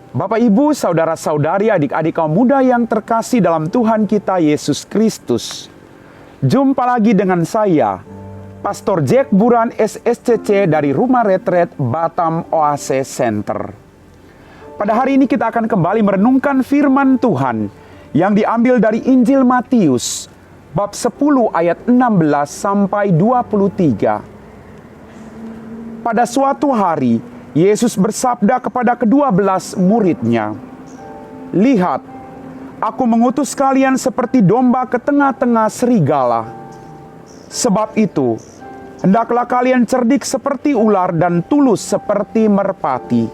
Bapak, Ibu, saudara-saudari, adik-adik kaum muda yang terkasih dalam Tuhan kita Yesus Kristus. Jumpa lagi dengan saya, Pastor Jack Buran SSCC dari Rumah Retret Batam Oase Center. Pada hari ini kita akan kembali merenungkan firman Tuhan yang diambil dari Injil Matius, bab 10 ayat 16 sampai 23. Pada suatu hari, Yesus bersabda kepada ke-12 murid-Nya, "Lihat, Aku mengutus kalian seperti domba ke tengah-tengah serigala. Sebab itu, hendaklah kalian cerdik seperti ular dan tulus seperti merpati.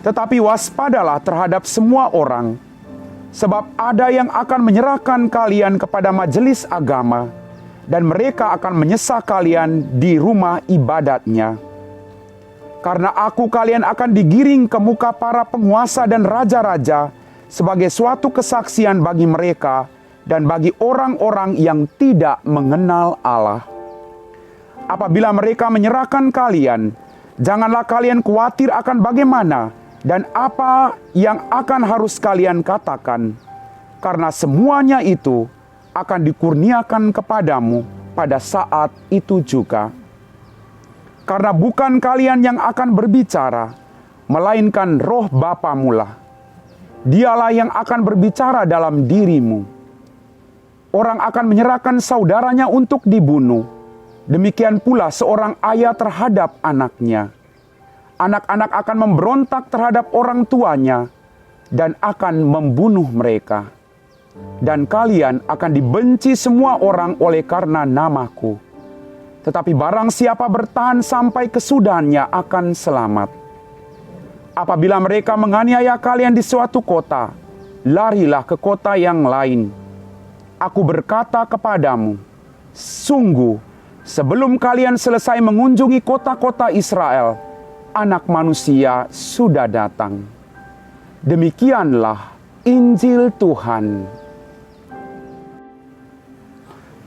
Tetapi waspadalah terhadap semua orang, sebab ada yang akan menyerahkan kalian kepada majelis agama, dan mereka akan menyesah kalian di rumah ibadatnya. Karena kalian akan digiring ke muka para penguasa dan raja-raja sebagai suatu kesaksian bagi mereka dan bagi orang-orang yang tidak mengenal Allah. Apabila mereka menyerahkan kalian, janganlah kalian khawatir akan bagaimana dan apa yang akan harus kalian katakan, karena semuanya itu akan dikurniakan kepadamu pada saat itu juga. Karena bukan kalian yang akan berbicara, melainkan Roh Bapamu lah. Dialah yang akan berbicara dalam dirimu. Orang akan menyerahkan saudaranya untuk dibunuh. Demikian pula seorang ayah terhadap anaknya. Anak-anak akan memberontak terhadap orang tuanya dan akan membunuh mereka. Dan kalian akan dibenci semua orang oleh karena namaku. Tetapi barang siapa bertahan sampai kesudahannya akan selamat. Apabila mereka menganiaya kalian di suatu kota, larilah ke kota yang lain. Aku berkata kepadamu, sungguh, sebelum kalian selesai mengunjungi kota-kota Israel, Anak Manusia sudah datang." Demikianlah Injil Tuhan.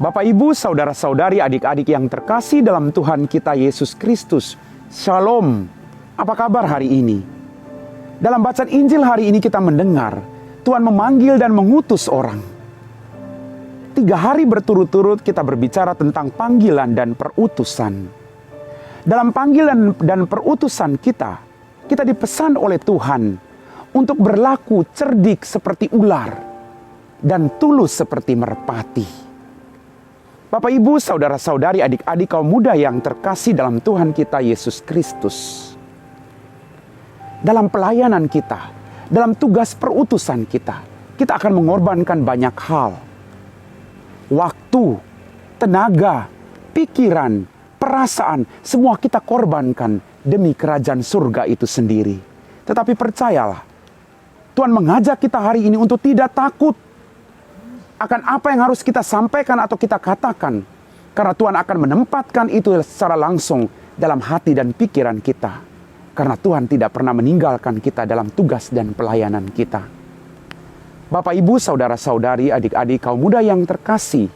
Bapak, Ibu, saudara-saudari, adik-adik yang terkasih dalam Tuhan kita Yesus Kristus, Shalom. Apa kabar hari ini? Dalam bacaan Injil hari ini kita mendengar Tuhan memanggil dan mengutus orang. 3 hari berturut-turut kita berbicara tentang panggilan dan perutusan. Dalam panggilan dan perutusan kita dipesan oleh Tuhan untuk berlaku cerdik seperti ular dan tulus seperti merpati. Bapak, Ibu, saudara-saudari, adik-adik kaum muda yang terkasih dalam Tuhan kita Yesus Kristus. Dalam pelayanan kita, dalam tugas perutusan kita akan mengorbankan banyak hal. Waktu, tenaga, pikiran, perasaan, semua kita korbankan demi kerajaan surga itu sendiri. Tetapi percayalah, Tuhan mengajak kita hari ini untuk tidak takut akan apa yang harus kita sampaikan atau kita katakan. Karena Tuhan akan menempatkan itu secara langsung dalam hati dan pikiran kita. Karena Tuhan tidak pernah meninggalkan kita dalam tugas dan pelayanan kita. Bapak, Ibu, saudara-saudari, adik-adik kaum muda yang terkasih,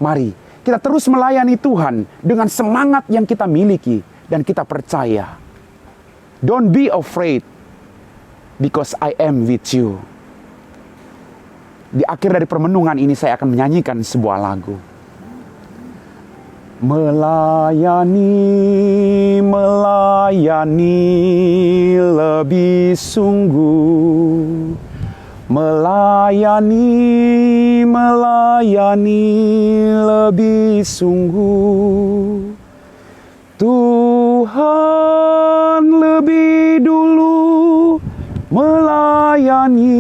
mari kita terus melayani Tuhan dengan semangat yang kita miliki dan kita percaya. Don't be afraid, because I am with you. Di akhir dari permenungan ini saya akan menyanyikan sebuah lagu. Melayani, melayani lebih sungguh. Melayani, melayani lebih sungguh. Tuhan lebih dulu melayani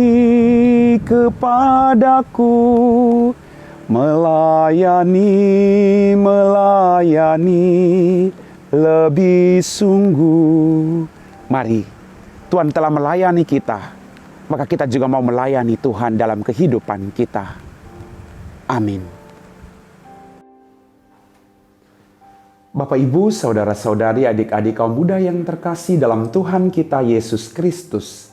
kepadaku, melayani, melayani lebih sungguh. Mari, Tuhan telah melayani kita, maka kita juga mau melayani Tuhan dalam kehidupan kita. Amin. Bapak, Ibu, saudara-saudari, adik-adik kaum muda yang terkasih dalam Tuhan kita Yesus Kristus.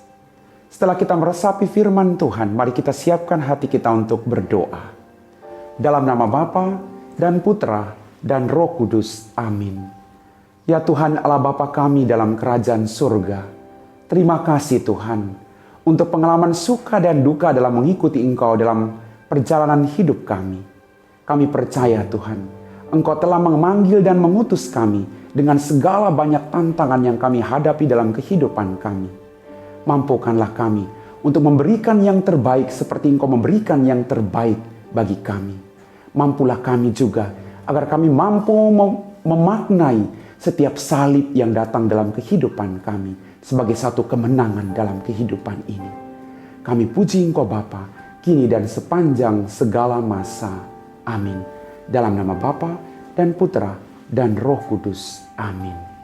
Setelah kita meresapi firman Tuhan, mari kita siapkan hati kita untuk berdoa. Dalam nama Bapa dan Putra dan Roh Kudus. Amin. Ya Tuhan Allah Bapa kami dalam kerajaan surga, Terima kasih Tuhan untuk pengalaman suka dan duka dalam mengikuti Engkau dalam perjalanan hidup kami. Kami percaya Tuhan, Engkau telah memanggil dan mengutus kami dengan segala banyak tantangan yang kami hadapi dalam kehidupan kami. Mampukanlah kami untuk memberikan yang terbaik seperti Engkau memberikan yang terbaik bagi kami. Mampulah kami juga agar kami mampu memaknai setiap salib yang datang dalam kehidupan kami sebagai satu kemenangan dalam kehidupan ini. Kami puji Engkau Bapa, kini dan sepanjang segala masa. Amin. Dalam nama Bapa dan Putra dan Roh Kudus. Amin.